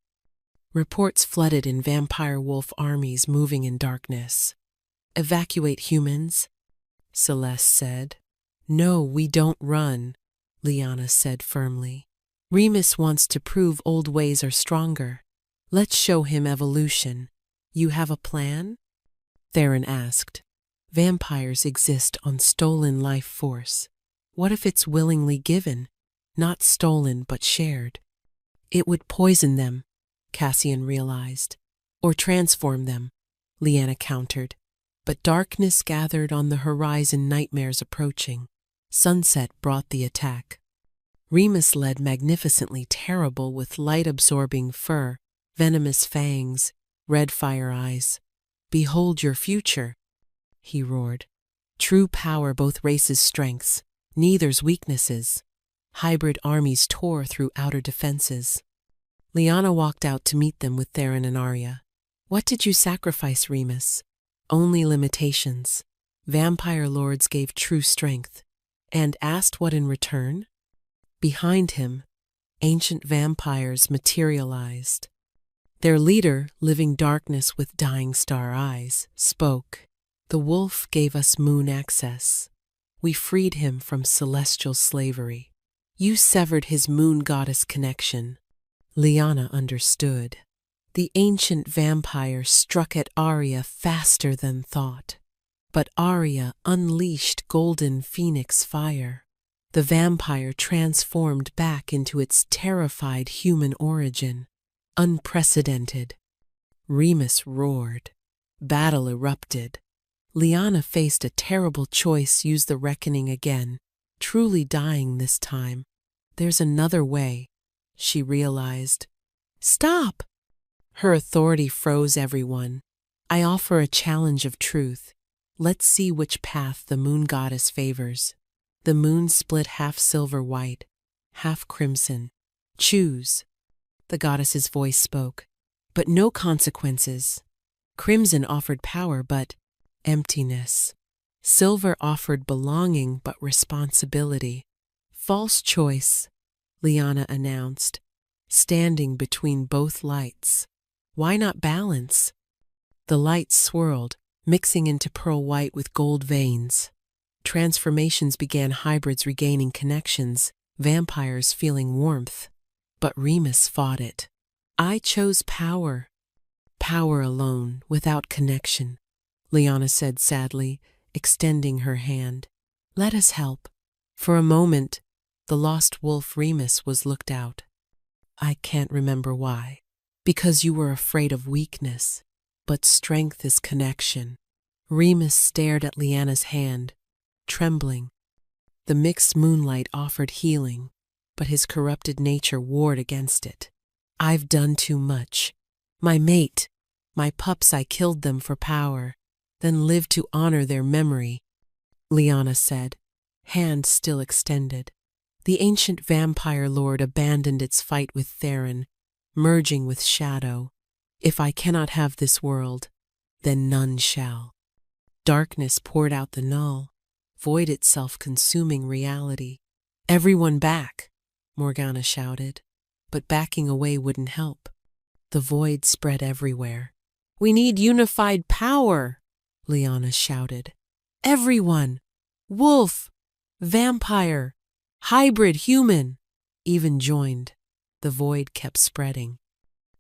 Reports flooded in vampire wolf armies moving in darkness. Evacuate humans, Celeste said. No, we don't run, Liana said firmly. Remus wants to prove old ways are stronger. Let's show him evolution. You have a plan? Theron asked. Vampires exist on stolen life force. What if it's willingly given, not stolen but shared? It would poison them, Cassian realized. Or transform them, Liana countered. But darkness gathered on the horizon, nightmares approaching. Sunset brought the attack. Remus led magnificently, terrible, with light-absorbing fur, venomous fangs, red fire eyes. Behold your future, he roared. True power, both races' strengths, neither's weaknesses. Hybrid armies tore through outer defenses. Liana walked out to meet them with Theron and Arya. What did you sacrifice, Remus? Only limitations. Vampire lords gave true strength. And asked what in return? Behind him, ancient vampires materialized. Their leader, living darkness with dying star eyes, spoke. The wolf gave us moon access. We freed him from celestial slavery. You severed his moon goddess connection. Liana understood. The ancient vampire struck at Arya faster than thought. But Arya unleashed golden phoenix fire. The vampire transformed back into its terrified human origin. Unprecedented. Remus roared. Battle erupted. Liana faced a terrible choice: use the reckoning again, truly dying this time. There's another way, she realized. Stop! Her authority froze everyone. I offer a challenge of truth. Let's see which path the moon goddess favors. The moon split half silver white, half crimson. Choose. The goddess's voice spoke. But no consequences. Crimson offered power, but emptiness. Silver offered belonging, but responsibility. False choice, Liana announced, standing between both lights. Why not balance? The lights swirled, mixing into pearl white with gold veins. Transformations began, hybrids regaining connections, vampires feeling warmth. But Remus fought it. I chose power. Power alone, without connection, Liana said sadly, extending her hand. Let us help. For a moment, the lost wolf Remus was looked out. I can't remember why. Because you were afraid of weakness. But strength is connection. Remus stared at Liana's hand. trembling. The mixed moonlight offered healing, but his corrupted nature warred against it. I've done too much. My mate, my pups, I killed them for power, then lived to honor their memory, Lyanna said, hand still extended. The ancient vampire lord abandoned its fight with Theron, merging with shadow. If I cannot have this world, then none shall. Darkness poured out the null, void itself consuming reality. Everyone back, Morgana shouted, but backing away wouldn't help. The void spread everywhere. We need unified power, Lyanna shouted. Everyone! Wolf! Vampire! Hybrid human! Even joined. The void kept spreading.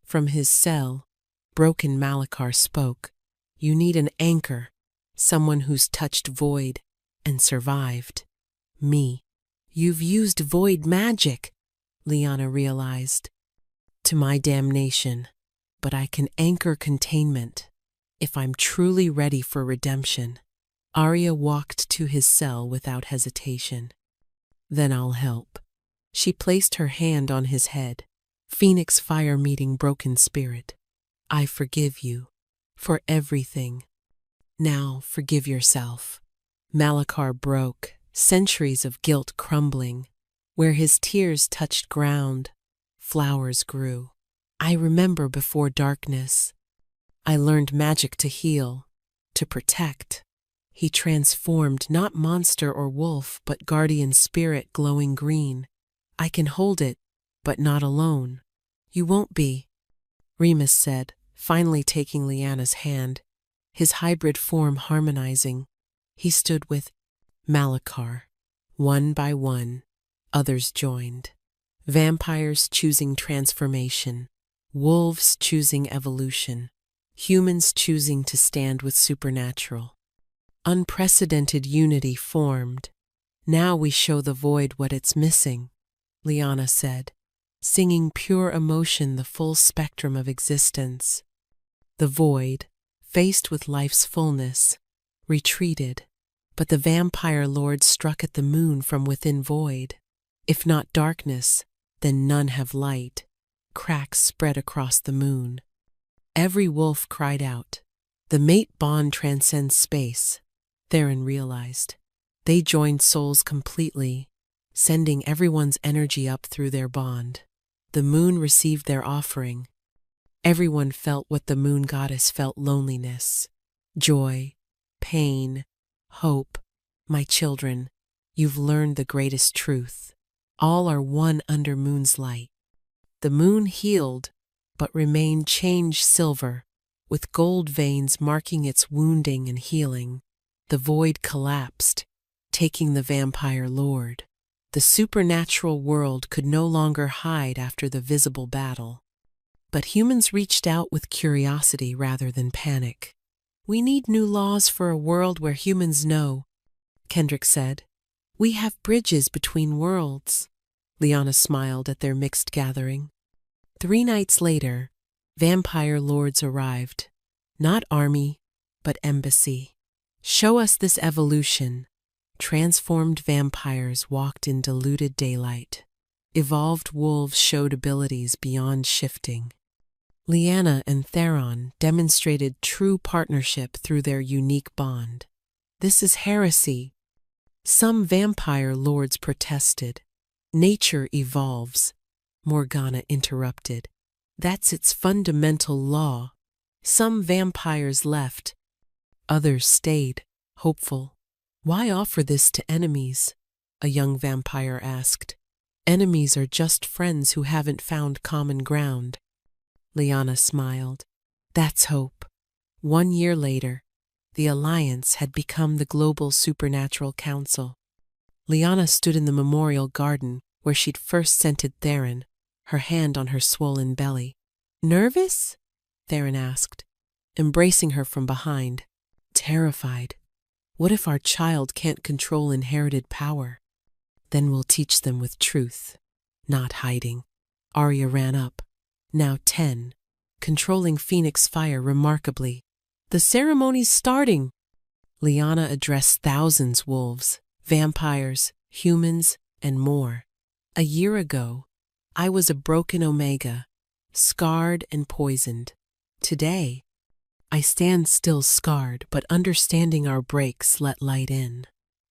From his cell, broken Malachar spoke. You need an anchor, someone who's touched void and survived. Me. You've used void magic, Lyanna realized. To my damnation, but I can anchor containment if I'm truly ready for redemption. Arya walked to his cell without hesitation. Then I'll help. She placed her hand on his head. Phoenix fire meeting broken spirit. I forgive you for everything. Now forgive yourself. Malachar broke, centuries of guilt crumbling. Where his tears touched ground, flowers grew. I remember before darkness. I learned magic to heal, to protect. He transformed not monster or wolf, but guardian spirit glowing green. I can hold it, but not alone. You won't be, Remus said, finally taking Lyanna's hand, his hybrid form harmonizing. He stood with Malachar. One by one, others joined. Vampires choosing transformation, wolves choosing evolution, humans choosing to stand with supernatural. Unprecedented unity formed. Now we show the void what it's missing, Lyanna said, singing pure emotion, the full spectrum of existence. The void, faced with life's fullness, retreated, but the vampire lord struck at the moon from within void. If not darkness, then none have light. Cracks spread across the moon. Every wolf cried out. The mate bond transcends space, Theron realized. They joined souls completely, sending everyone's energy up through their bond. The moon received their offering. Everyone felt what the moon goddess felt: loneliness, joy, pain, hope. My children, you've learned the greatest truth. All are one under moon's light. The moon healed, but remained changed silver, with gold veins marking its wounding and healing. The void collapsed, taking the vampire lord. The supernatural world could no longer hide after the visible battle. But humans reached out with curiosity rather than panic. We need new laws for a world where humans know, Kendrick said. We have bridges between worlds. Lyanna smiled at their mixed gathering. 3 nights later, vampire lords arrived. Not army, but embassy. Show us this evolution. Transformed vampires walked in diluted daylight. Evolved wolves showed abilities beyond shifting. Lyanna and Theron demonstrated true partnership through their unique bond. This is heresy. Some vampire lords protested. Nature evolves, Morgana interrupted. That's its fundamental law. Some vampires left. Others stayed, hopeful. Why offer this to enemies? A young vampire asked. Enemies are just friends who haven't found common ground. Lyanna smiled. That's hope. 1 year later, the Alliance had become the Global Supernatural Council. Lyanna stood in the memorial garden where she'd first scented Theron, her hand on her swollen belly. Nervous? Theron asked, embracing her from behind. Terrified. What if our child can't control inherited power? Then we'll teach them with truth, not hiding. Arya ran up. Now 10, controlling Phoenix fire remarkably. The ceremony's starting. Lyanna addressed thousands wolves, vampires, humans, and more. A year ago, I was a broken omega, scarred and poisoned. Today, I stand still scarred, but understanding our breaks let light in.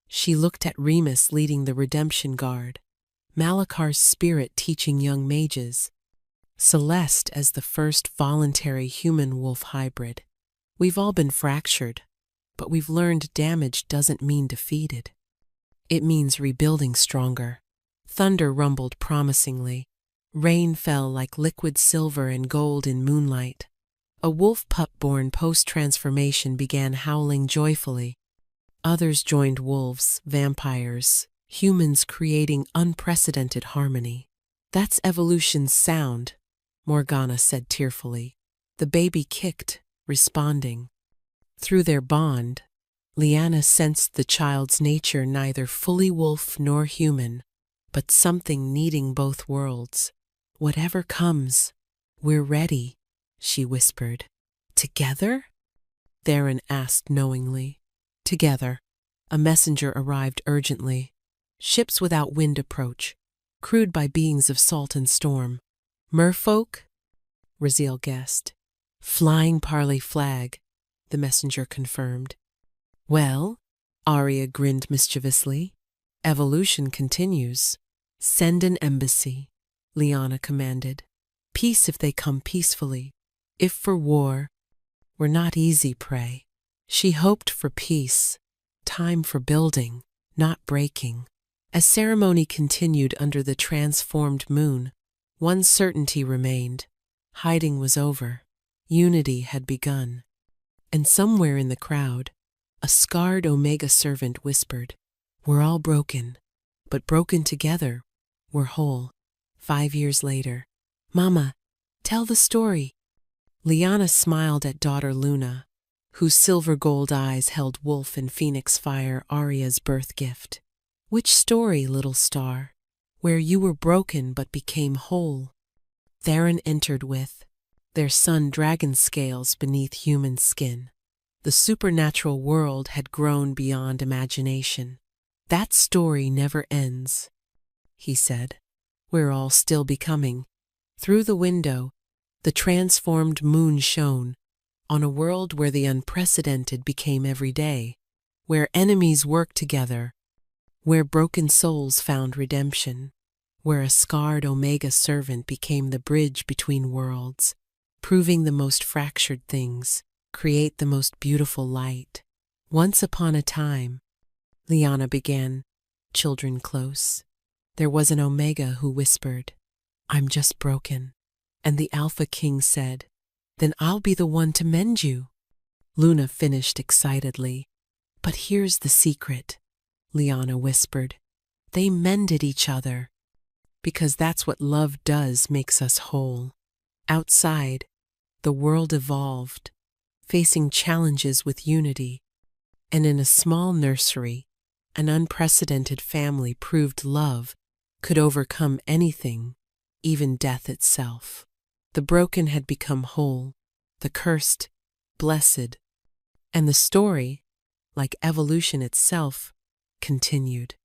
She looked at Remus leading the redemption guard, Malakar's spirit teaching young mages, Celeste as the first voluntary human-wolf hybrid. We've all been fractured, but we've learned damage doesn't mean defeated. It means rebuilding stronger. Thunder rumbled promisingly. Rain fell like liquid silver and gold in moonlight. A wolf pup born post-transformation began howling joyfully. Others joined wolves, vampires, humans creating unprecedented harmony. That's evolution's sound, Morgana said tearfully. The baby kicked, responding. Through their bond, Lyanna sensed the child's nature neither fully wolf nor human, but something needing both worlds. Whatever comes, we're ready, she whispered. Together? Theron asked knowingly. Together. A messenger arrived urgently. Ships without wind approach, crewed by beings of salt and storm. Merfolk? Raziel guessed. Flying parley flag, the messenger confirmed. Well, Arya grinned mischievously. Evolution continues. Send an embassy, Lyanna commanded. Peace if they come peacefully. If for war, we're not easy prey. She hoped for peace, time for building, not breaking. As ceremony continued under the transformed moon, one certainty remained. Hiding was over. Unity had begun. And somewhere in the crowd, a scarred Omega servant whispered, "We're all broken, but broken together, we're whole." 5 years later, "Mama, tell the story." Lyanna smiled at daughter Luna, whose silver gold eyes held wolf and phoenix fire, Arya's birth gift. "Which story, little star, where you were broken but became whole?" Theron entered with, their son dragon scales beneath human skin. The supernatural world had grown beyond imagination. "That story never ends," he said. "We're all still becoming." Through the window, the transformed moon shone, on a world where the unprecedented became every day, where enemies worked together, where broken souls found redemption, where a scarred Omega servant became the bridge between worlds, proving the most fractured things create the most beautiful light. Once upon a time, Lyanna began, children close, there was an Omega who whispered, "I'm just broken." And the Alpha King said, "Then I'll be the one to mend you." Luna finished excitedly. "But here's the secret," Lyanna whispered. "They mended each other. Because that's what love does, makes us whole." Outside, the world evolved, facing challenges with unity. And in a small nursery, an unprecedented family proved love could overcome anything, even death itself. The broken had become whole, the cursed, blessed, and the story, like evolution itself, continued.